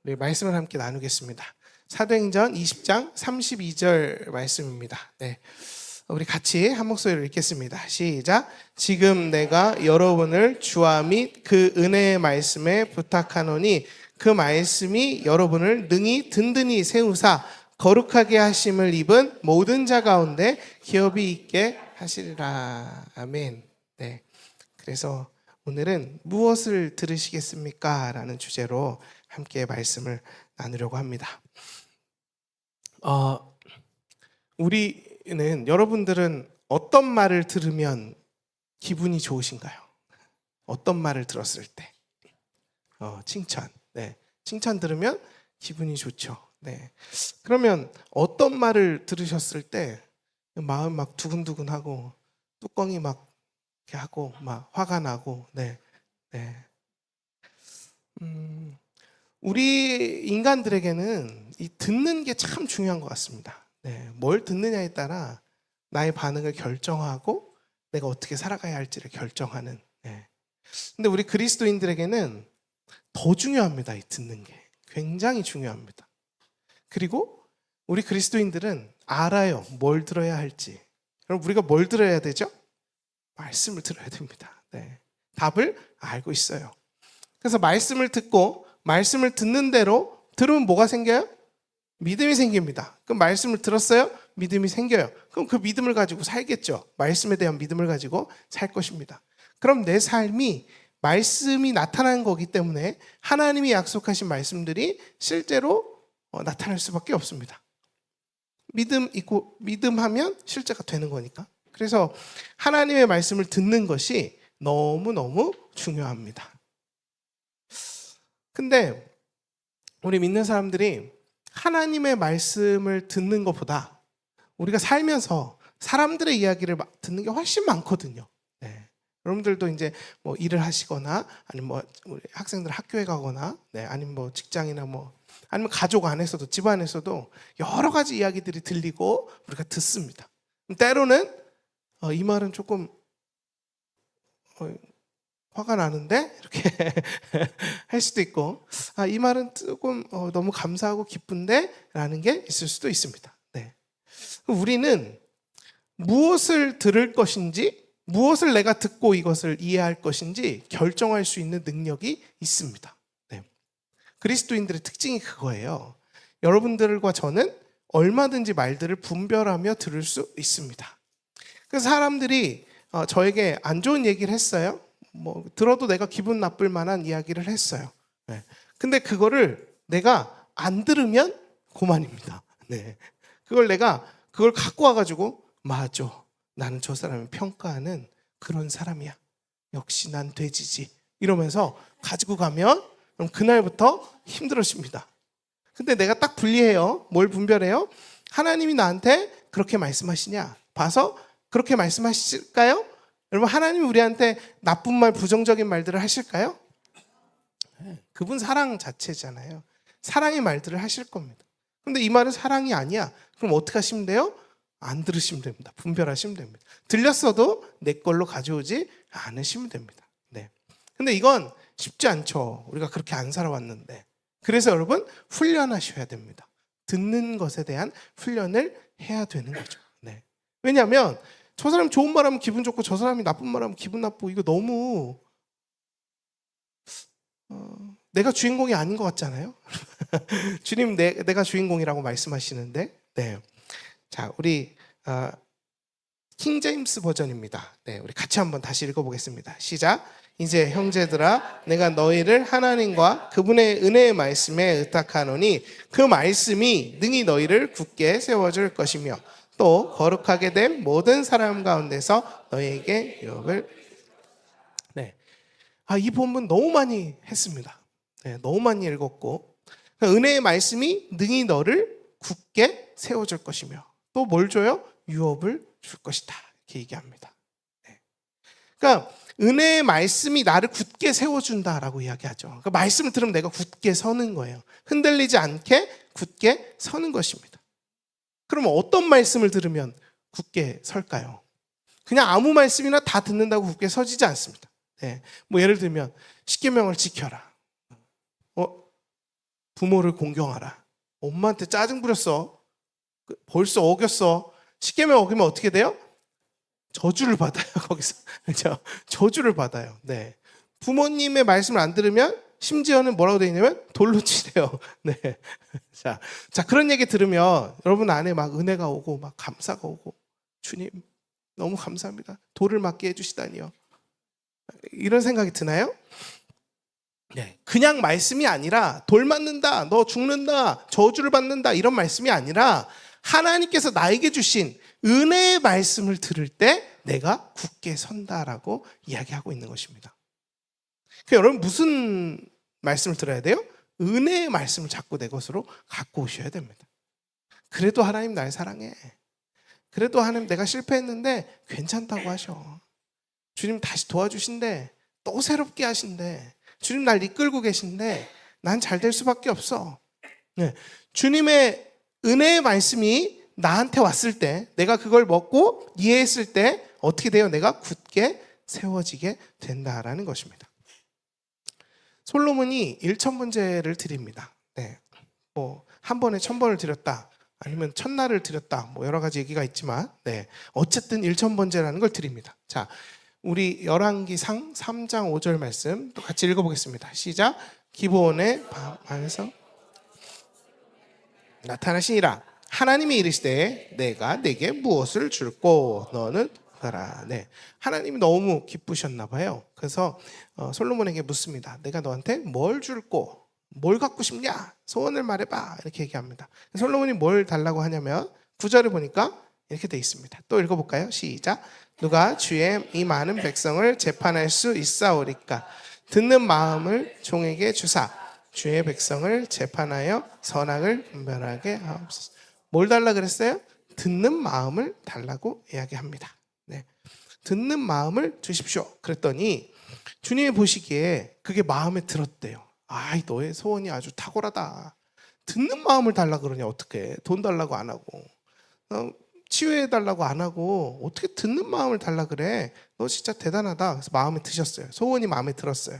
우리 말씀을 함께 나누겠습니다. 사도행전 20장 32절 말씀입니다. 네, 우리 같이 한 목소리로 읽겠습니다. 시작. 지금 내가 여러분을 주와 및 그 은혜의 말씀에 부탁하노니 그 말씀이 여러분을 능히 든든히 세우사 거룩하게 하심을 입은 모든 자 가운데 기업이 있게 하시리라. 아멘. 네, 그래서 오늘은 무엇을 들으시겠습니까? 라는 주제로 함께 말씀을 나누려고 합니다. 우리는, 여러분들은 어떤 말을 들으면 기분이 좋으신가요? 어떤 말을 들었을 때? 칭찬. 네, 칭찬 들으면 기분이 좋죠. 네. 그러면 어떤 말을 들으셨을 때 마음 막 두근두근하고 뚜껑이 막 이렇게 하고 막 화가 나고, 네, 네. 우리 인간들에게는 이 듣는 게 참 중요한 것 같습니다. 네, 뭘 듣느냐에 따라 나의 반응을 결정하고 내가 어떻게 살아가야 할지를 결정하는. 네. 근데 우리 그리스도인들에게는 더 중요합니다. 이 듣는 게 굉장히 중요합니다. 그리고 우리 그리스도인들은 알아요. 뭘 들어야 할지. 그럼 우리가 뭘 들어야 되죠? 말씀을 들어야 됩니다. 네. 답을 알고 있어요. 그래서 말씀을 듣고 말씀을 듣는 대로 들으면 뭐가 생겨요? 믿음이 생깁니다. 그럼 말씀을 들었어요? 믿음이 생겨요. 그럼 그 믿음을 가지고 살겠죠. 말씀에 대한 믿음을 가지고 살 것입니다. 그럼 내 삶이 말씀이 나타나는 거기 때문에 하나님이 약속하신 말씀들이 실제로 나타날 수밖에 없습니다. 믿음 있고 믿음하면 실제가 되는 거니까. 그래서 하나님의 말씀을 듣는 것이 너무너무 중요합니다. 근데 우리 믿는 사람들이 하나님의 말씀을 듣는 것보다 우리가 살면서 사람들의 이야기를 듣는 게 훨씬 많거든요. 네. 여러분들도 이제 뭐 일을 하시거나 아니면 뭐 우리 학생들 학교에 가거나, 네, 아니면 뭐 직장이나 뭐 아니면 가족 안에서도 집 안에서도 여러 가지 이야기들이 들리고 우리가 듣습니다. 때로는 이 말은 조금 화가 나는데 이렇게 할 수도 있고, 이 말은 조금 너무 감사하고 기쁜데 라는 게 있을 수도 있습니다. 네. 우리는 무엇을 들을 것인지, 무엇을 내가 듣고 이것을 이해할 것인지 결정할 수 있는 능력이 있습니다. 네. 그리스도인들의 특징이 그거예요. 여러분들과 저는 얼마든지 말들을 분별하며 들을 수 있습니다. 그래서 사람들이 저에게 안 좋은 얘기를 했어요. 뭐 들어도 내가 기분 나쁠 만한 이야기를 했어요. 네. 근데 그거를 내가 안 들으면 고만입니다. 네. 그걸 갖고 와가지고, 맞아, 나는 저 사람을 평가하는 그런 사람이야. 역시 난 돼지지. 이러면서 가지고 가면 그럼 그날부터 힘들어집니다. 근데 내가 딱 분리해요. 뭘 분별해요? 하나님이 나한테 그렇게 말씀하시냐 봐서 그렇게 말씀하실까요? 여러분, 하나님이 우리한테 나쁜 말, 부정적인 말들을 하실까요? 그분 사랑 자체잖아요. 사랑의 말들을 하실 겁니다. 그런데 이 말은 사랑이 아니야. 그럼 어떻게 하시면 돼요? 안 들으시면 됩니다. 분별하시면 됩니다. 들렸어도 내 걸로 가져오지 않으시면 됩니다. 네. 근데 이건 쉽지 않죠. 우리가 그렇게 안 살아왔는데. 그래서 여러분, 훈련하셔야 됩니다. 듣는 것에 대한 훈련을 해야 되는 거죠. 네. 왜냐하면 저 사람이 좋은 말하면 기분 좋고 저 사람이 나쁜 말하면 기분 나쁘고, 이거 너무 내가 주인공이 아닌 것 같잖아요. 주님, 내가 주인공이라고 말씀하시는데, 네. 자, 우리 킹 제임스 버전입니다. 네, 우리 같이 한번 다시 읽어보겠습니다. 시작. 이제 형제들아, 내가 너희를 하나님과 그분의 은혜의 말씀에 의탁하노니 그 말씀이 능히 너희를 굳게 세워줄 것이며 또 거룩하게 된 모든 사람 가운데서 너희에게 유업을. 네. 이 본문 너무 많이 했습니다. 네, 너무 많이 읽었고, 은혜의 말씀이 능히 너를 굳게 세워줄 것이며 또 뭘 줘요? 유업을 줄 것이다. 이렇게 얘기합니다. 네. 그러니까 은혜의 말씀이 나를 굳게 세워준다라고 이야기하죠. 그러니까 말씀을 들으면 내가 굳게 서는 거예요. 흔들리지 않게 굳게 서는 것입니다. 그러면 어떤 말씀을 들으면 굳게 설까요? 그냥 아무 말씀이나 다 듣는다고 굳게 서지지 않습니다. 네. 뭐 예를 들면 십계명을 지켜라. 부모를 공경하라. 엄마한테 짜증 부렸어. 벌써 어겼어. 십계명 어기면 어떻게 돼요? 저주를 받아요. 거기서. 그렇죠? 저주를 받아요. 네. 부모님의 말씀을 안 들으면 심지어는 뭐라고 되어 있냐면 돌로 치래요. 네. 자, 그런 얘기 들으면 여러분 안에 막 은혜가 오고 막 감사가 오고, 주님 너무 감사합니다. 돌을 맞게 해주시다니요. 이런 생각이 드나요? 네. 그냥 말씀이 아니라 돌 맞는다, 너 죽는다, 저주를 받는다 이런 말씀이 아니라 하나님께서 나에게 주신 은혜의 말씀을 들을 때 내가 굳게 선다라고 이야기하고 있는 것입니다. 그러니까 여러분 무슨 말씀을 들어야 돼요? 은혜의 말씀을 자꾸 내 것으로 갖고 오셔야 됩니다. 그래도 하나님 날 사랑해. 그래도 하나님 내가 실패했는데 괜찮다고 하셔. 주님 다시 도와주신대. 또 새롭게 하신대. 주님 날 이끌고 계신데 난 잘 될 수밖에 없어. 네. 주님의 은혜의 말씀이 나한테 왔을 때, 내가 그걸 먹고 이해했을 때 어떻게 돼요? 내가 굳게 세워지게 된다라는 것입니다. 솔로몬이 1000번제를 드립니다. 네. 뭐 한 번에 1000번을 드렸다, 아니면 1000날을 드렸다, 뭐 여러 가지 얘기가 있지만, 네. 어쨌든 1000번제라는 걸 드립니다. 자, 우리 열왕기상 3장 5절 말씀 또 같이 읽어보겠습니다. 시작. 기브온의 밤 안에서 나타나시니라. 하나님이 이르시되 내가 내게 무엇을 줄꼬 너는 가라. 네. 하나님이 너무 기쁘셨나 봐요. 그래서 솔로몬에게 묻습니다. 내가 너한테 뭘 줄꼬? 뭘 갖고 싶냐? 소원을 말해봐. 이렇게 얘기합니다. 솔로몬이 뭘 달라고 하냐면 9절을 보니까 이렇게 돼 있습니다. 또 읽어볼까요? 시작. 누가 주의 이 많은 백성을 재판할 수 있사오리까? 듣는 마음을 종에게 주사 주의 백성을 재판하여 선악을 분별하게 하옵소서. 뭘 달라 그랬어요? 듣는 마음을 달라고 이야기합니다. 네. 듣는 마음을 주십시오. 그랬더니 주님이 보시기에 그게 마음에 들었대요. 아이, 너의 소원이 아주 탁월하다. 듣는 마음을 달라 그러냐? 어떻게? 돈 달라고 안 하고, 치유해 달라고 안 하고 어떻게 듣는 마음을 달라 그래? 너 진짜 대단하다. 그래서 마음에 드셨어요. 소원이 마음에 들었어요.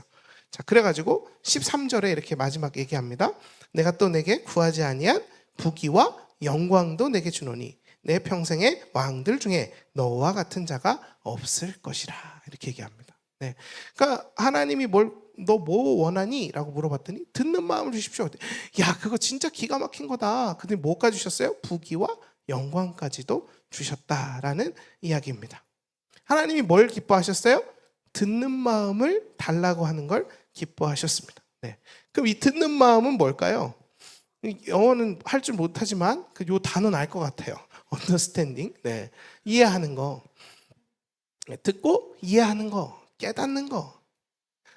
자, 그래가지고 13절에 이렇게 마지막 얘기합니다. 내가 또 내게 구하지 아니한 부귀와 영광도 내게 주노니 내 평생의 왕들 중에 너와 같은 자가 없을 것이라. 이렇게 얘기합니다. 네. 그러니까 하나님이 너 뭐 원하니? 라고 물어봤더니 듣는 마음을 주십시오. 야, 그거 진짜 기가 막힌 거다. 근데 뭐까지 주셨어요? 부귀와 영광까지도 주셨다라는 이야기입니다. 하나님이 뭘 기뻐하셨어요? 듣는 마음을 달라고 하는 걸 기뻐하셨습니다. 네. 그럼 이 듣는 마음은 뭘까요? 영어는 할 줄 못하지만 요 단어는 알 것 같아요. understanding. 네. 이해하는 거. 듣고 이해하는 거. 깨닫는 거.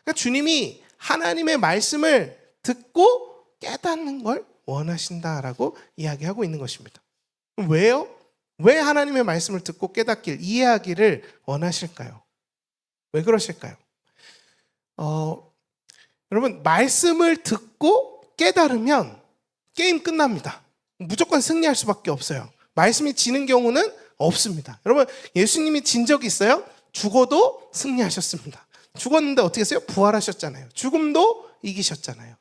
그러니까 주님이 하나님의 말씀을 듣고 깨닫는 걸 원하신다라고 이야기하고 있는 것입니다. 왜요? 왜 하나님의 말씀을 듣고 깨닫길, 이해하기를 원하실까요? 왜 그러실까요? 여러분, 말씀을 듣고 깨달으면 게임 끝납니다. 무조건 승리할 수밖에 없어요. 말씀이 지는 경우는 없습니다. 여러분, 예수님이 진 적이 있어요? 죽어도 승리하셨습니다. 죽었는데 어떻게 했어요? 부활하셨잖아요. 죽음도 이기셨잖아요.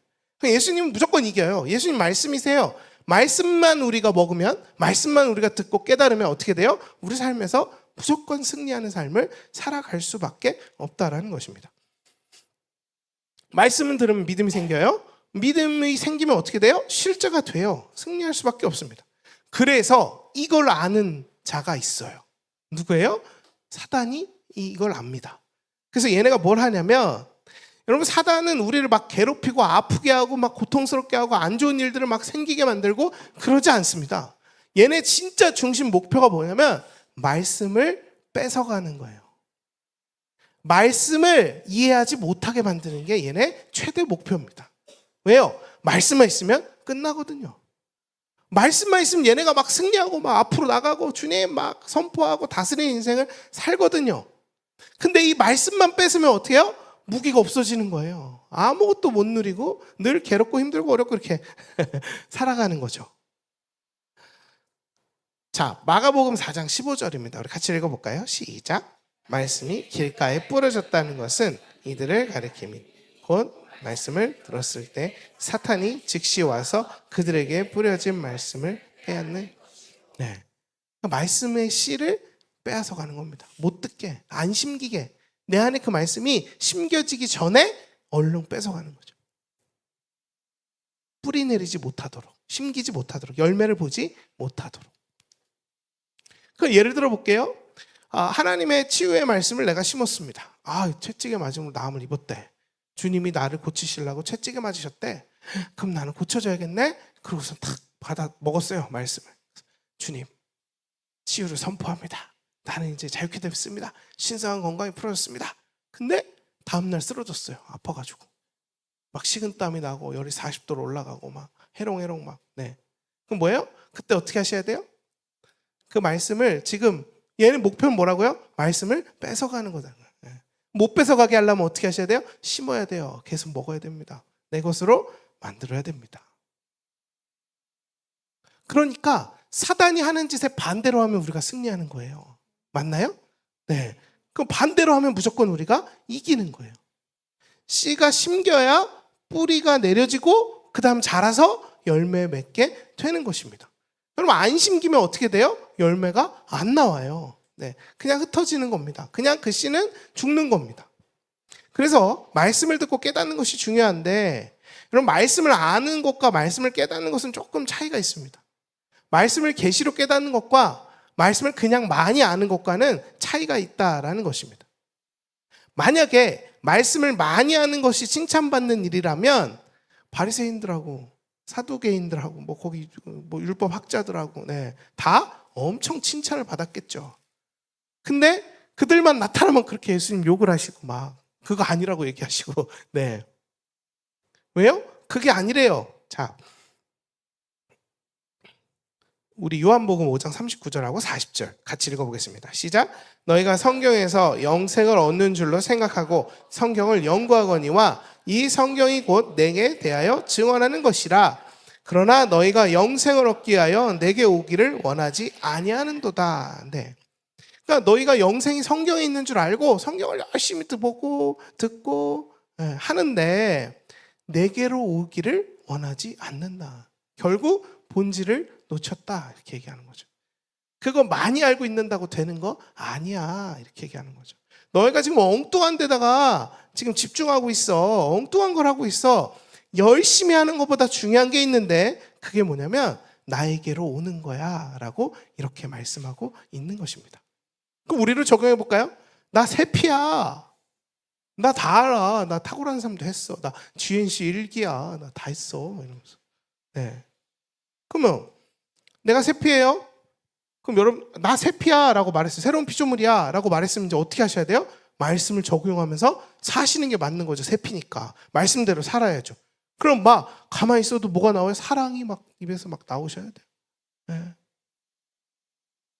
예수님은 무조건 이겨요. 예수님 말씀이세요. 말씀만 우리가 먹으면, 말씀만 우리가 듣고 깨달으면 어떻게 돼요? 우리 삶에서 무조건 승리하는 삶을 살아갈 수밖에 없다라는 것입니다. 말씀을 들으면 믿음이 생겨요. 믿음이 생기면 어떻게 돼요? 실제가 돼요. 승리할 수밖에 없습니다. 그래서 이걸 아는 자가 있어요. 누구예요? 사단이 이걸 압니다. 그래서 얘네가 뭘 하냐면, 여러분, 사단은 우리를 막 괴롭히고 아프게 하고 막 고통스럽게 하고 안 좋은 일들을 막 생기게 만들고 그러지 않습니다. 얘네 진짜 중심 목표가 뭐냐면 말씀을 뺏어가는 거예요. 말씀을 이해하지 못하게 만드는 게 얘네 최대 목표입니다. 왜요? 말씀만 있으면 끝나거든요. 말씀만 있으면 얘네가 막 승리하고 막 앞으로 나가고 주님 막 선포하고 다스리는 인생을 살거든요. 근데 이 말씀만 뺏으면 어떻게 해요? 무기가 없어지는 거예요. 아무것도 못 누리고 늘 괴롭고 힘들고 어렵고 이렇게 살아가는 거죠. 자, 마가복음 4장 15절입니다. 우리 같이 읽어볼까요? 시작. 말씀이 길가에 뿌려졌다는 것은 이들을 가리킴이 곧 말씀을 들었을 때 사탄이 즉시 와서 그들에게 뿌려진 말씀을 빼앗는. 네. 말씀의 씨를 빼앗아 가는 겁니다. 못 듣게, 안 심기게, 내 안에 그 말씀이 심겨지기 전에 얼른 뺏어가는 거죠. 뿌리 내리지 못하도록, 심기지 못하도록, 열매를 보지 못하도록. 그 예를 들어 볼게요. 하나님의 치유의 말씀을 내가 심었습니다. 채찍에 맞으면 나음을 입었대. 주님이 나를 고치시려고 채찍에 맞으셨대. 그럼 나는 고쳐져야겠네. 그러고서 탁 받아 먹었어요, 말씀을. 주님, 치유를 선포합니다. 나는 이제 자유케 됐습니다. 신성한 건강이 풀어졌습니다. 근데 다음날 쓰러졌어요. 아파가지고 막 식은땀이 나고 열이 40도로 올라가고 막 해롱해롱 막. 네. 그럼 뭐예요? 그때 어떻게 하셔야 돼요? 그 말씀을 지금 얘는 목표는 뭐라고요? 말씀을 뺏어가는 거다. 네. 못 뺏어가게 하려면 어떻게 하셔야 돼요? 심어야 돼요. 계속 먹어야 됩니다. 내 것으로 만들어야 됩니다. 그러니까 사단이 하는 짓에 반대로 하면 우리가 승리하는 거예요. 맞나요? 네. 그럼 반대로 하면 무조건 우리가 이기는 거예요. 씨가 심겨야 뿌리가 내려지고 그 다음 자라서 열매 맺게 되는 것입니다. 그럼 안 심기면 어떻게 돼요? 열매가 안 나와요. 네. 그냥 흩어지는 겁니다. 그냥 그 씨는 죽는 겁니다. 그래서 말씀을 듣고 깨닫는 것이 중요한데, 여러분, 말씀을 아는 것과 말씀을 깨닫는 것은 조금 차이가 있습니다. 말씀을 계시로 깨닫는 것과 말씀을 그냥 많이 아는 것과는 차이가 있다라는 것입니다. 만약에 말씀을 많이 아는 것이 칭찬받는 일이라면 바리새인들하고 사두개인들하고 뭐 거기 뭐 율법 학자들하고 다 엄청 칭찬을 받았겠죠. 근데 그들만 나타나면 그렇게 예수님 욕을 하시고 막 그거 아니라고 얘기하시고. 네. 왜요? 그게 아니래요. 자, 우리 요한복음 5장 39절하고 40절 같이 읽어보겠습니다. 시작. 너희가 성경에서 영생을 얻는 줄로 생각하고 성경을 연구하거니와 이 성경이 곧 내게 대하여 증언하는 것이라. 그러나 너희가 영생을 얻기 위하여 내게 오기를 원하지 아니하는도다. 네. 그러니까 너희가 영생이 성경에 있는 줄 알고 성경을 열심히 보고 듣고 하는데 내게로 오기를 원하지 않는다. 결국 본질을 놓쳤다, 이렇게 얘기하는 거죠. 그거 많이 알고 있는다고 되는 거 아니야, 이렇게 얘기하는 거죠. 너희가 지금 엉뚱한 데다가 지금 집중하고 있어. 엉뚱한 걸 하고 있어. 열심히 하는 것보다 중요한 게 있는데 그게 뭐냐면 나에게로 오는 거야 라고 이렇게 말씀하고 있는 것입니다. 그럼 우리를 적용해 볼까요? 나 세피야. 나 다 알아. 나 탁월한 삶도 했어. 나 GNC 1기야. 나 다 했어. 이러면서. 네. 그러면 내가 세피예요? 그럼 여러분, 나 세피야 라고 말했어요. 새로운 피조물이야 라고 말했으면 이제 어떻게 하셔야 돼요? 말씀을 적용하면서 사시는 게 맞는 거죠. 세피니까 말씀대로 살아야죠. 그럼 막 가만히 있어도 뭐가 나와요? 사랑이 막 입에서 막 나오셔야 돼요. 네.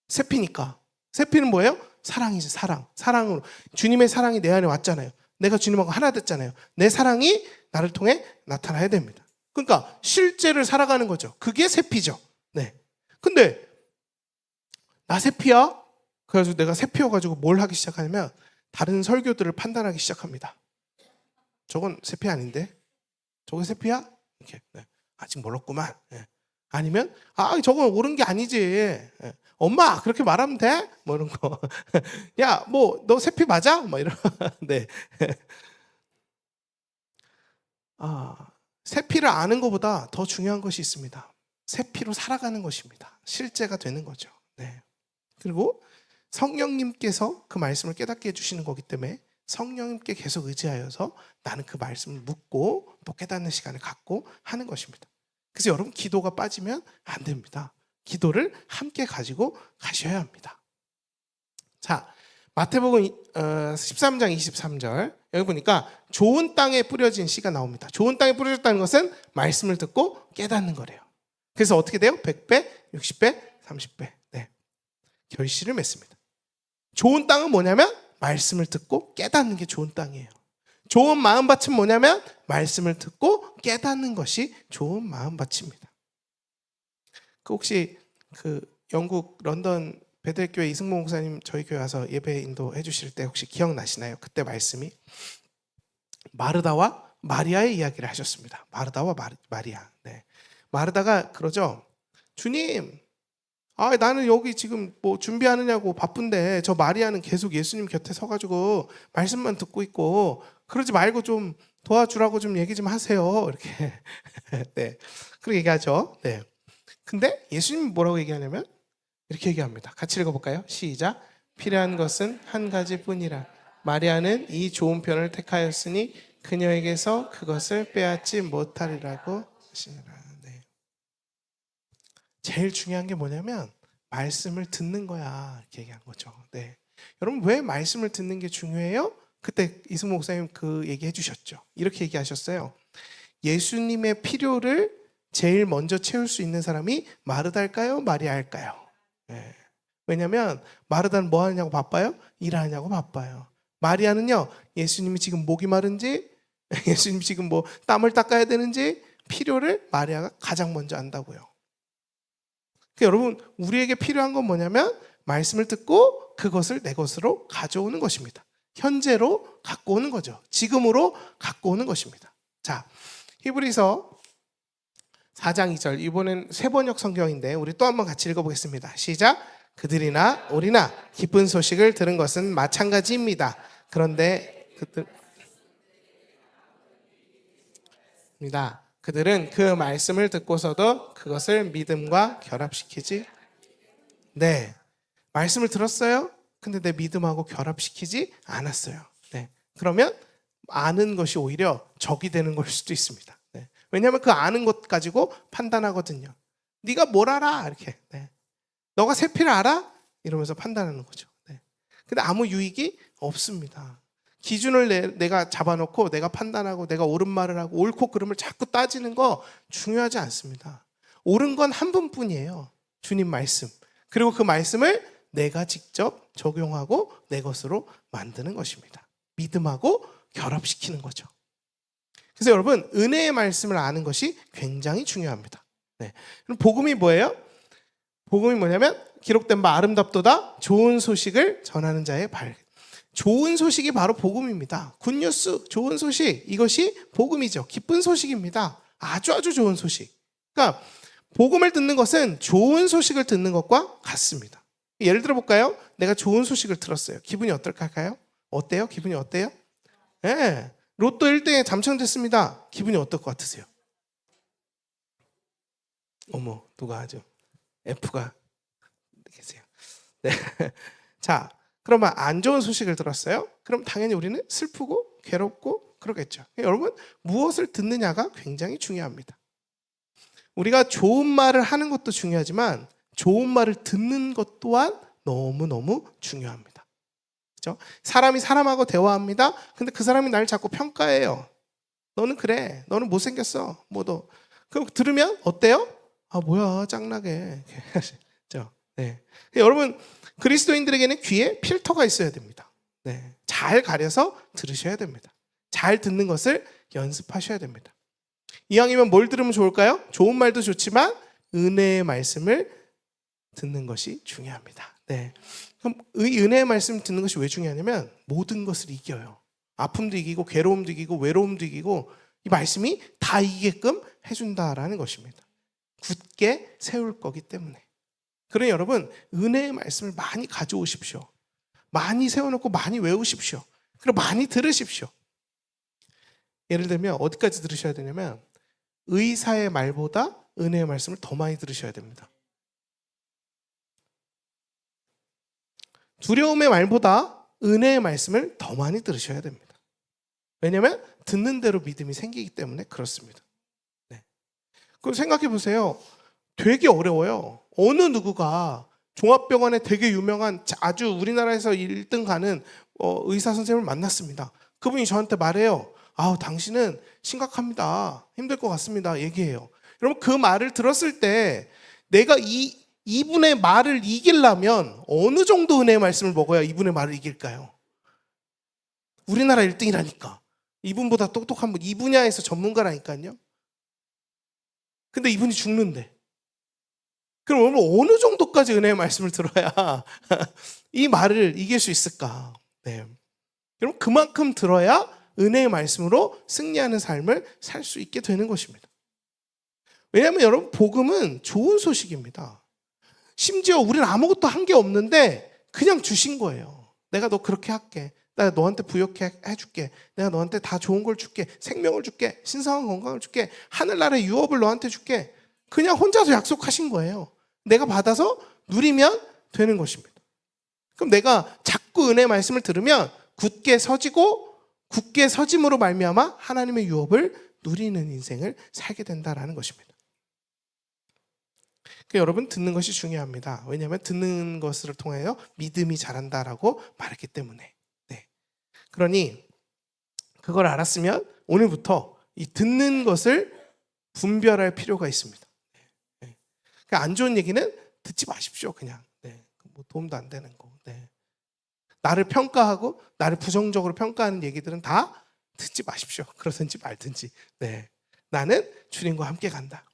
세피니까. 세피는 뭐예요? 사랑이지. 사랑으로 주님의 사랑이 내 안에 왔잖아요. 내가 주님하고 하나 됐잖아요. 내 사랑이 나를 통해 나타나야 됩니다. 그러니까 실제를 살아가는 거죠. 그게 세피죠. 네. 근데 나 세피야? 그래가지고 내가 세피여가지고 뭘 하기 시작하냐면 다른 설교들을 판단하기 시작합니다. 저건 세피 아닌데? 저건 세피야? 이렇게. 네. 아직 멀었구만. 네. 아니면 저건 옳은 게 아니지. 네. 엄마 그렇게 말하면 돼? 뭐 이런 거. 야, 뭐 너 세피 맞아? 뭐 이런. 네. 세피를 아는 것보다 더 중요한 것이 있습니다. 세피로 살아가는 것입니다. 실제가 되는 거죠. 네. 그리고 성령님께서 그 말씀을 깨닫게 해주시는 거기 때문에 성령님께 계속 의지하여서 나는 그 말씀을 묻고 또 깨닫는 시간을 갖고 하는 것입니다. 그래서 여러분, 기도가 빠지면 안 됩니다. 기도를 함께 가지고 가셔야 합니다. 자, 마태복음 13장 23절 여기 보니까 좋은 땅에 뿌려진 씨가 나옵니다. 좋은 땅에 뿌려졌다는 것은 말씀을 듣고 깨닫는 거래요. 그래서 어떻게 돼요? 100배, 60배, 30배. 네. 결실을 맺습니다. 좋은 땅은 뭐냐면 말씀을 듣고 깨닫는 게 좋은 땅이에요. 좋은 마음밭은 뭐냐면 말씀을 듣고 깨닫는 것이 좋은 마음밭입니다. 혹시 영국 런던 베들교회 이승모 목사님 저희 교회 와서 예배 인도해 주실 때 혹시 기억나시나요? 그때 말씀이 마르다와 마리아의 이야기를 하셨습니다. 마르다와 마리아. 네. 마르다가 그러죠. 주님, 나는 여기 지금 뭐 준비하느냐고 바쁜데 저 마리아는 계속 예수님 곁에 서가지고 말씀만 듣고 있고 그러지 말고 좀 도와주라고 좀 얘기 좀 하세요. 이렇게 네, 그렇게 얘기하죠. 네. 근데 예수님 뭐라고 얘기하냐면 이렇게 얘기합니다. 같이 읽어볼까요? 시작. 필요한 것은 한 가지뿐이라. 마리아는 이 좋은 편을 택하였으니 그녀에게서 그것을 빼앗지 못하리라고 하시니라. 네. 제일 중요한 게 뭐냐면 말씀을 듣는 거야. 이렇게 얘기한 거죠. 네. 여러분 왜 말씀을 듣는 게 중요해요? 그때 이승모 목사님 그 얘기 해주셨죠. 이렇게 얘기하셨어요. 예수님의 필요를 제일 먼저 채울 수 있는 사람이 마르다일까요? 마리아일까요? 네. 왜냐하면 마르다는 뭐 하느냐고 바빠요? 일하느냐고 바빠요. 마리아는요, 예수님이 지금 목이 마른지, 예수님이 지금 뭐 땀을 닦아야 되는지 필요를 마리아가 가장 먼저 안다고요. 그러니까 여러분, 우리에게 필요한 건 뭐냐면 말씀을 듣고 그것을 내 것으로 가져오는 것입니다. 현재로 갖고 오는 거죠. 지금으로 갖고 오는 것입니다. 자, 히브리서 4장 2절, 이번엔 세번역 성경인데 우리 또 한번 같이 읽어보겠습니다. 시작. 그들이나 우리나 기쁜 소식을 들은 것은 마찬가지입니다. 그런데 그들은 그 말씀을 듣고서도 그것을 믿음과 결합시키지. 네, 말씀을 들었어요. 근데 내 믿음하고 결합시키지 않았어요. 네, 그러면 아는 것이 오히려 적이 되는 걸 수도 있습니다. 네, 왜냐하면 그 아는 것 가지고 판단하거든요. 네가 뭘 알아? 이렇게. 네. 너가 세피를 알아? 이러면서 판단하는 거죠. 네. 근데 아무 유익이 없습니다. 기준을 내가 잡아놓고 내가 판단하고 내가 옳은 말을 하고 옳고 그름을 자꾸 따지는 거 중요하지 않습니다. 옳은 건 한 분뿐이에요. 주님 말씀. 그리고 그 말씀을 내가 직접 적용하고 내 것으로 만드는 것입니다. 믿음하고 결합시키는 거죠. 그래서 여러분, 은혜의 말씀을 아는 것이 굉장히 중요합니다. 네. 그럼 복음이 뭐예요? 복음이 뭐냐면 기록된 바 아름답도다 좋은 소식을 전하는 자의 발. 좋은 소식이 바로 복음입니다. 굿뉴스, 좋은 소식, 이것이 복음이죠. 기쁜 소식입니다. 아주 좋은 소식. 그러니까 복음을 듣는 것은 좋은 소식을 듣는 것과 같습니다. 예를 들어 볼까요? 내가 좋은 소식을 들었어요. 기분이 어떨까요? 어때요? 기분이 어때요? 네. 로또 1등에 당첨됐습니다. 기분이 어떨 것 같으세요? 어머, 누가 아주 F가 계세요. 네. 자, 그러면 안 좋은 소식을 들었어요? 그럼 당연히 우리는 슬프고 괴롭고 그러겠죠. 여러분, 무엇을 듣느냐가 굉장히 중요합니다. 우리가 좋은 말을 하는 것도 중요하지만 좋은 말을 듣는 것 또한 너무너무 중요합니다. 그렇죠? 사람이 사람하고 대화합니다. 근데 그 사람이 나를 자꾸 평가해요. 너는 그래. 너는 못생겼어. 뭐도. 그럼 들으면 어때요? 뭐야, 짱나게. 네. 여러분, 그리스도인들에게는 귀에 필터가 있어야 됩니다. 네. 잘 가려서 들으셔야 됩니다. 잘 듣는 것을 연습하셔야 됩니다. 이왕이면 뭘 들으면 좋을까요? 좋은 말도 좋지만 은혜의 말씀을 듣는 것이 중요합니다. 네. 그럼 이 은혜의 말씀 듣는 것이 왜 중요하냐면 모든 것을 이겨요. 아픔도 이기고 괴로움도 이기고 외로움도 이기고 이 말씀이 다 이기게끔 해준다라는 것입니다. 굳게 세울 거기 때문에. 그러니 여러분, 은혜의 말씀을 많이 가져오십시오. 많이 세워놓고 많이 외우십시오. 그리고 많이 들으십시오. 예를 들면 어디까지 들으셔야 되냐면 의사의 말보다 은혜의 말씀을 더 많이 들으셔야 됩니다. 두려움의 말보다 은혜의 말씀을 더 많이 들으셔야 됩니다. 왜냐하면 듣는 대로 믿음이 생기기 때문에 그렇습니다. 네. 그럼 생각해 보세요. 되게 어려워요. 어느 누구가 종합병원에 되게 유명한 아주 우리나라에서 1등 가는 의사 선생님을 만났습니다. 그분이 저한테 말해요. 당신은 심각합니다. 힘들 것 같습니다. 얘기해요. 여러분, 그 말을 들었을 때 내가 이분의 말을 이기려면 어느 정도 은혜의 말씀을 먹어야 이분의 말을 이길까요? 우리나라 1등이라니까. 이분보다 똑똑한 분, 이 분야에서 전문가라니까요. 근데 이분이 죽는데. 그럼 여러분, 어느 정도까지 은혜의 말씀을 들어야 이 말을 이길 수 있을까? 네. 여러분, 그만큼 들어야 은혜의 말씀으로 승리하는 삶을 살 수 있게 되는 것입니다. 왜냐하면 여러분, 복음은 좋은 소식입니다. 심지어 우리는 아무것도 한 게 없는데 그냥 주신 거예요. 내가 너 그렇게 할게. 내가 너한테 부욕해 해줄게. 내가 너한테 다 좋은 걸 줄게. 생명을 줄게. 신성한 건강을 줄게. 하늘나라의 유업을 너한테 줄게. 그냥 혼자서 약속하신 거예요. 내가 받아서 누리면 되는 것입니다. 그럼 내가 자꾸 은혜의 말씀을 들으면 굳게 서지고 굳게 서짐으로 말미암아 하나님의 유업을 누리는 인생을 살게 된다라는 것입니다. 그러니까 여러분, 듣는 것이 중요합니다. 왜냐하면 듣는 것을 통하여 믿음이 자란다라고 말했기 때문에. 네. 그러니 그걸 알았으면 오늘부터 이 듣는 것을 분별할 필요가 있습니다. 네. 그러니까 안 좋은 얘기는 듣지 마십시오. 그냥. 네. 뭐 도움도 안 되는 거. 네. 나를 평가하고 나를 부정적으로 평가하는 얘기들은 다 듣지 마십시오. 그러든지 말든지. 네. 나는 주님과 함께 간다.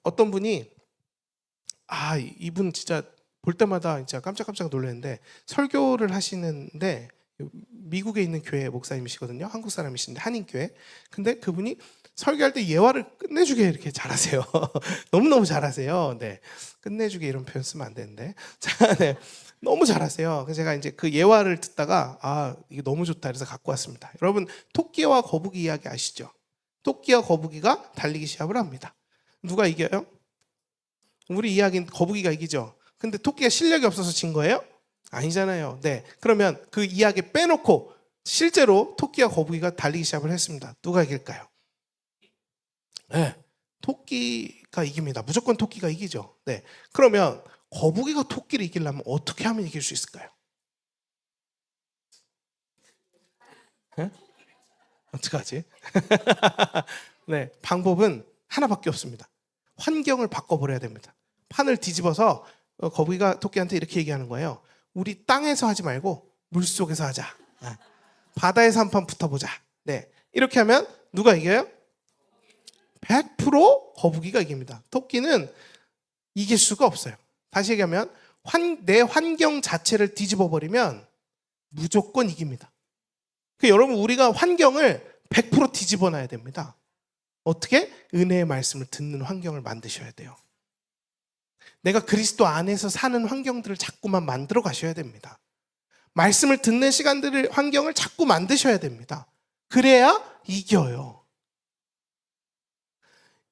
어떤 분이 이분 진짜 볼 때마다 진짜 깜짝깜짝 놀랐는데, 설교를 하시는데 미국에 있는 교회 목사님이시거든요. 한국 사람이신데 한인교회. 근데 그분이 설교할 때 예화를 끝내주게 이렇게 잘하세요. 너무너무 잘하세요. 네. 끝내주게 이런 표현 쓰면 안 되는데. 자, 네. 너무 잘하세요. 그래서 제가 이제 그 예화를 듣다가 이게 너무 좋다 그래서 갖고 왔습니다. 여러분, 토끼와 거북이 이야기 아시죠? 토끼와 거북이가 달리기 시합을 합니다. 누가 이겨요? 우리 이야기는 거북이가 이기죠. 근데 토끼가 실력이 없어서 진 거예요? 아니잖아요. 네. 그러면 그 이야기 빼놓고 실제로 토끼와 거북이가 달리기 시합을 했습니다. 누가 이길까요? 네. 토끼가 이깁니다. 무조건 토끼가 이기죠. 네. 그러면 거북이가 토끼를 이기려면 어떻게 하면 이길 수 있을까요? 네? 어떡하지? 네. 방법은 하나밖에 없습니다. 환경을 바꿔버려야 됩니다. 판을 뒤집어서 거북이가 토끼한테 이렇게 얘기하는 거예요. 우리 땅에서 하지 말고 물속에서 하자. 네. 바다에서 한 판 붙어보자. 네. 이렇게 하면 누가 이겨요? 100% 거북이가 이깁니다. 토끼는 이길 수가 없어요. 다시 얘기하면 내 환경 자체를 뒤집어버리면 무조건 이깁니다. 여러분, 우리가 환경을 100% 뒤집어놔야 됩니다. 어떻게? 은혜의 말씀을 듣는 환경을 만드셔야 돼요. 내가 그리스도 안에서 사는 환경들을 자꾸만 만들어 가셔야 됩니다. 말씀을 듣는 환경을 자꾸 만드셔야 됩니다. 그래야 이겨요.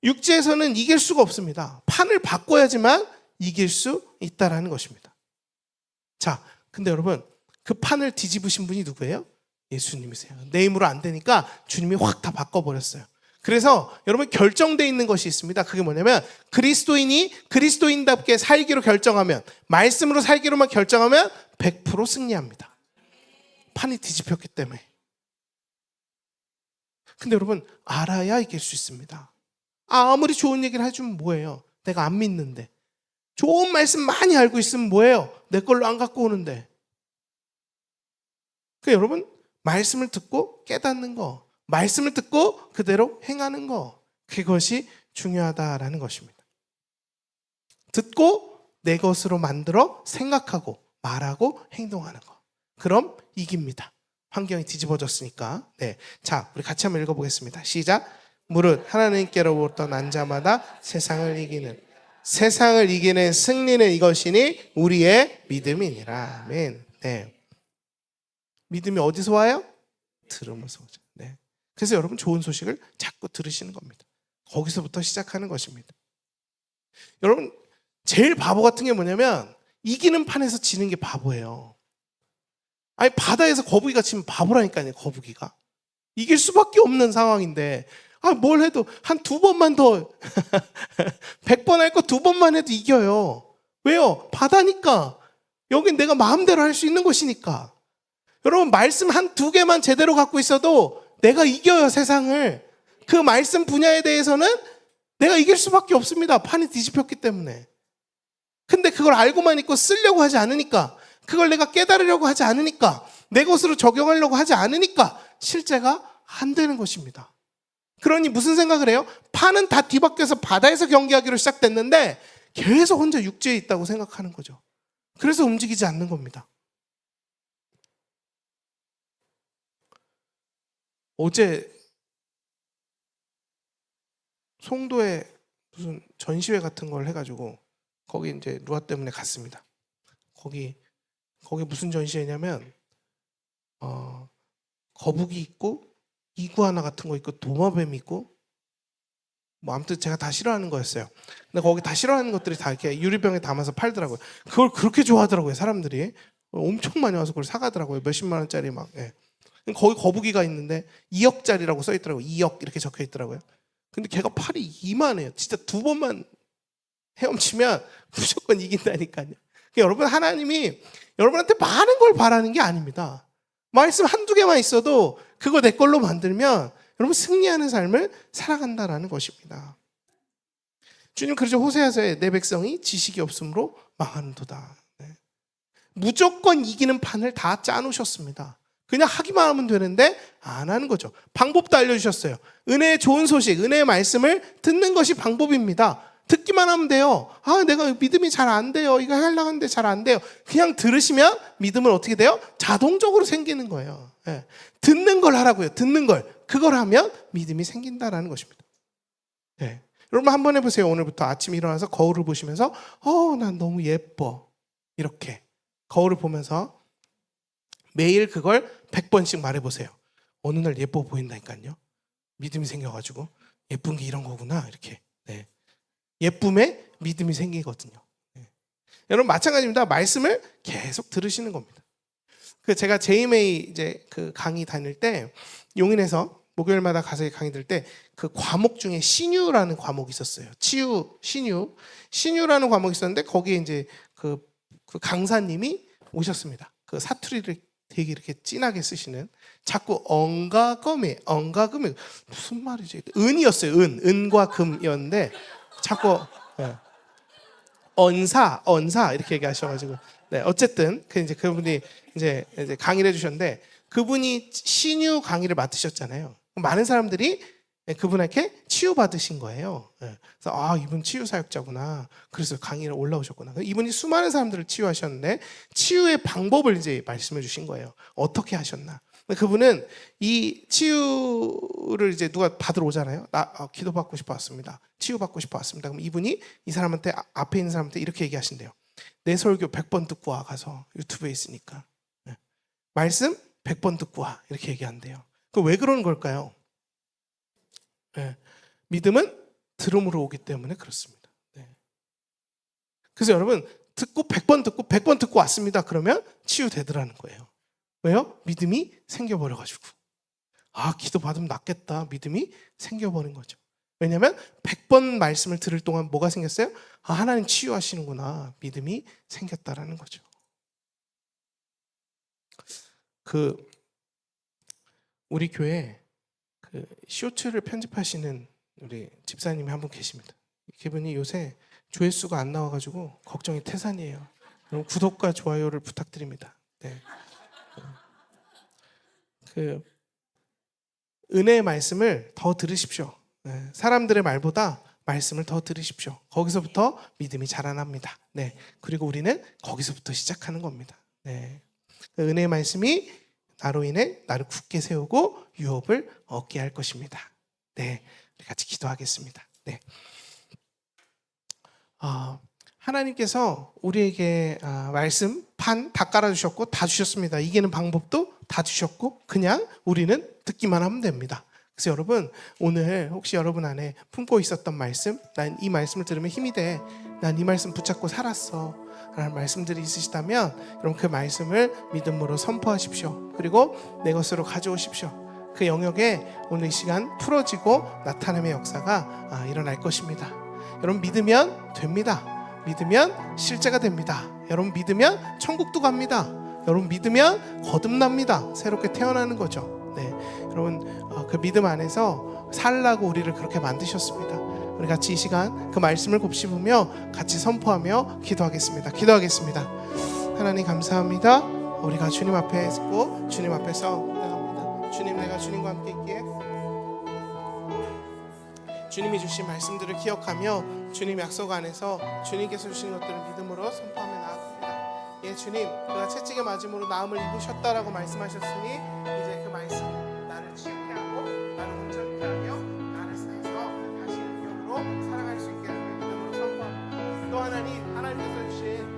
육지에서는 이길 수가 없습니다. 판을 바꿔야지만 이길 수 있다라는 것입니다. 자, 근데 여러분, 그 판을 뒤집으신 분이 누구예요? 예수님이세요. 내 힘으로 안 되니까 주님이 확 다 바꿔버렸어요. 그래서 여러분, 결정되어 있는 것이 있습니다. 그게 뭐냐면, 그리스도인이 그리스도인답게 살기로 결정하면, 말씀으로 살기로만 결정하면 100% 승리합니다. 판이 뒤집혔기 때문에. 근데 여러분, 알아야 이길 수 있습니다. 아무리 좋은 얘기를 해주면 뭐예요? 내가 안 믿는데. 좋은 말씀 많이 알고 있으면 뭐예요? 내 걸로 안 갖고 오는데. 여러분, 말씀을 듣고 깨닫는 거, 말씀을 듣고 그대로 행하는 거, 그것이 중요하다라는 것입니다. 듣고 내 것으로 만들어 생각하고 말하고 행동하는 거. 그럼 이깁니다. 환경이 뒤집어졌으니까. 네. 자, 우리 같이 한번 읽어보겠습니다. 시작. 무릇 하나님께로부터 난 자마다 세상을 이기는 승리는 이것이니 우리의 믿음이니라. 아멘. 네. 믿음이 어디서 와요? 들으면서 오죠. 네. 그래서 여러분, 좋은 소식을 자꾸 들으시는 겁니다. 거기서부터 시작하는 것입니다. 여러분, 제일 바보 같은 게 뭐냐면, 이기는 판에서 지는 게 바보예요. 아니, 바다에서 거북이가 치면 바보라니까요. 거북이가 이길 수밖에 없는 상황인데, 뭘 해도 한 2번만 더 100번 할 거 2번만 해도 이겨요. 왜요? 바다니까. 여긴 내가 마음대로 할 수 있는 곳이니까. 여러분, 말씀 한 2개만 제대로 갖고 있어도 내가 이겨요, 세상을. 그 말씀 분야에 대해서는 내가 이길 수밖에 없습니다. 판이 뒤집혔기 때문에. 근데 그걸 알고만 있고 쓰려고 하지 않으니까, 그걸 내가 깨달으려고 하지 않으니까, 내 것으로 적용하려고 하지 않으니까 실제가 안 되는 것입니다. 그러니 무슨 생각을 해요? 판은 다 뒤바뀌어서 바다에서 경기하기로 시작됐는데 계속 혼자 육지에 있다고 생각하는 거죠. 그래서 움직이지 않는 겁니다. 어제 송도에 무슨 전시회 같은 걸 해가지고 거기 이제 루아 때문에 갔습니다. 거기 무슨 전시회냐면 거북이 있고 이구아나 같은 거 있고 도마뱀 있고 뭐 아무튼 제가 다 싫어하는 거였어요. 근데 거기 다 싫어하는 것들이 다 이렇게 유리병에 담아서 팔더라고요. 그걸 그렇게 좋아하더라고요, 사람들이. 엄청 많이 와서 그걸 사가더라고요. 몇십만 원짜리 막. 예. 거기 거북이가 있는데 2억짜리라고 써 있더라고요. 2억 이렇게 적혀 있더라고요. 근데 걔가 팔이 이만해요. 진짜 두 번만 헤엄치면 무조건 이긴다니까요. 그러니까 여러분, 하나님이 여러분한테 많은 걸 바라는 게 아닙니다. 말씀 한두 개만 있어도 그거 내 걸로 만들면 여러분 승리하는 삶을 살아간다라는 것입니다. 주님 그러죠. 호세아서에 내 백성이 지식이 없으므로 망하는도다. 네. 무조건 이기는 판을 다 짜놓으셨습니다. 그냥 하기만 하면 되는데 안 하는 거죠. 방법도 알려주셨어요. 은혜의 좋은 소식, 은혜의 말씀을 듣는 것이 방법입니다. 듣기만 하면 돼요. 내가 믿음이 잘 안 돼요. 이거 하려고 하는데 잘 안 돼요. 그냥 들으시면 믿음은 어떻게 돼요? 자동적으로 생기는 거예요. 예. 듣는 걸 하라고요. 듣는 걸. 그걸 하면 믿음이 생긴다라는 것입니다. 예. 여러분 한번 해보세요. 오늘부터 아침에 일어나서 거울을 보시면서 난 너무 예뻐. 이렇게 거울을 보면서 매일 그걸 100번씩 말해보세요. 어느 날 예뻐 보인다니까요. 믿음이 생겨가지고 예쁜 게 이런 거구나. 이렇게. 네. 예쁨에 믿음이 생기거든요. 네. 여러분 마찬가지입니다. 말씀을 계속 들으시는 겁니다. 제가 JMA 이제 그 강의 다닐 때 용인에서 목요일마다 가서 강의 들을 때 그 과목 중에 신유라는 과목이 있었어요. 신유라는 과목이 있었는데 거기에 이제 그 강사님이 오셨습니다. 그 사투리를 되게 이렇게 진하게 쓰시는, 자꾸 엉가금이 무슨 말이지? 은이었어요. 은과 금이었는데 자꾸 언사 이렇게 얘기하셔가지고, 네, 어쨌든 이제 그분이 이제 강의를 해주셨는데 그분이 신유 강의를 맡으셨잖아요. 많은 사람들이 그분에게 치유받으신 거예요. 그래서 이분 치유 사역자구나. 그래서 강의를 올라오셨구나. 이분이 수많은 사람들을 치유하셨는데 치유의 방법을 이제 말씀해 주신 거예요. 어떻게 하셨나? 그분은 이 치유를 이제 누가 받으러 오잖아요. 기도받고 싶어 왔습니다. 치유받고 싶어 왔습니다. 그럼 이분이 이 사람한테, 앞에 있는 사람한테 이렇게 얘기하신대요. 내 설교 100번 듣고 와. 가서 유튜브에 있으니까. 말씀 100번 듣고 와. 이렇게 얘기한대요. 왜 그러는 걸까요? 믿음은 들음으로 오기 때문에 그렇습니다. 그래서 여러분 듣고 100번 듣고 왔습니다. 그러면 치유되더라는 거예요. 왜요? 믿음이 생겨버려가지고. 기도 받으면 낫겠다. 믿음이 생겨버린 거죠. 왜냐하면 100번 말씀을 들을 동안 뭐가 생겼어요? 하나님 치유하시는구나. 믿음이 생겼다라는 거죠. 우리 교회 쇼츠를 편집하시는 우리 집사님이 한 분 계십니다. 그분이 요새 조회수가 안 나와가지고 걱정이 태산이에요. 여러분 구독과 좋아요를 부탁드립니다. 네. 은혜의 말씀을 더 들으십시오. 네. 사람들의 말보다 말씀을 더 들으십시오. 거기서부터 믿음이 자라납니다. 네. 그리고 우리는 거기서부터 시작하는 겁니다. 네. 은혜의 말씀이 나로 인해 나를 굳게 세우고 유업을 얻게 할 것입니다. 네, 우리 같이 기도하겠습니다. 네, 하나님께서 우리에게 말씀 판 다 깔아주셨고 다 주셨습니다. 이기는 방법도 다 주셨고 그냥 우리는 듣기만 하면 됩니다. 그래서 여러분 오늘 혹시 여러분 안에 품고 있었던 말씀, 난 이 말씀을 들으면 힘이 돼, 난 이 말씀 붙잡고 살았어 라는 말씀들이 있으시다면 여러분 그 말씀을 믿음으로 선포하십시오. 그리고 내 것으로 가져오십시오. 그 영역에 오늘 이 시간 풀어지고 나타남의 역사가 일어날 것입니다. 여러분 믿으면 됩니다. 믿으면 실제가 됩니다. 여러분 믿으면 천국도 갑니다. 여러분 믿으면 거듭납니다. 새롭게 태어나는 거죠. 네, 여러분 그 믿음 안에서 살라고 우리를 그렇게 만드셨습니다. 우리 같이 이 시간 그 말씀을 곱씹으며 같이 선포하며 기도하겠습니다. 하나님 감사합니다. 우리가 주님 앞에 있고 주님 앞에서 나갑니다. 주님, 내가 주님과 함께 있기에 주님이 주신 말씀들을 기억하며 주님 약속 안에서 주님께서 주신 것들을 믿음으로 선포하며 나아갑니다. 예, 주님, 그가 채찍에 맞음으로 나음을 입으셨다라고 말씀하셨으니 이제 그 말씀 나를 치유케 하고 하나님, 하나님께서 주신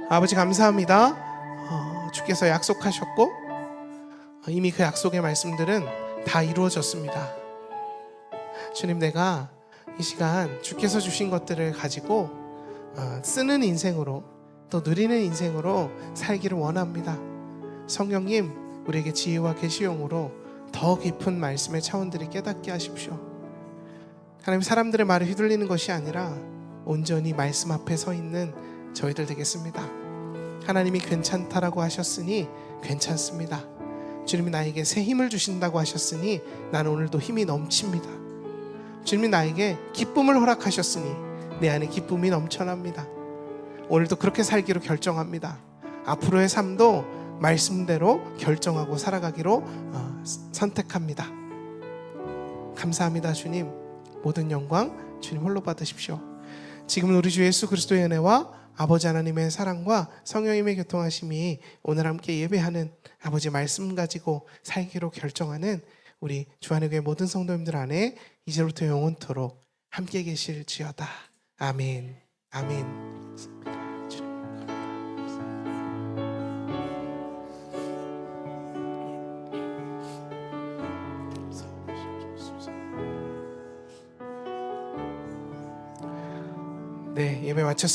아버지 감사합니다. 주께서 약속하셨고 이미 그 약속의 말씀들은 다 이루어졌습니다. 주님, 내가 이 시간 주께서 주신 것들을 가지고 쓰는 인생으로, 또 누리는 인생으로 살기를 원합니다. 성령님, 우리에게 지혜와 계시용으로 더 깊은 말씀의 차원들을 깨닫게 하십시오. 하나님, 사람들의 말에 휘둘리는 것이 아니라 온전히 말씀 앞에 서 있는 저희들 되겠습니다. 하나님이 괜찮다라고 하셨으니 괜찮습니다. 주님이 나에게 새 힘을 주신다고 하셨으니 나는 오늘도 힘이 넘칩니다. 주님이 나에게 기쁨을 허락하셨으니 내 안에 기쁨이 넘쳐납니다. 오늘도 그렇게 살기로 결정합니다. 앞으로의 삶도 말씀대로 결정하고 살아가기로 선택합니다. 감사합니다. 주님, 모든 영광 주님 홀로 받으십시오. 지금은 우리 주 예수 그리스도의 은혜와 아버지 하나님의 사랑과 성령님의 교통하심이 오늘 함께 예배하는 아버지 말씀 가지고 살기로 결정하는 우리 주안의 교회 모든 성도님들 안에 이제부터 영원토록 함께 계실지어다. 아멘. 아멘. 네, 예배 마쳤습니다.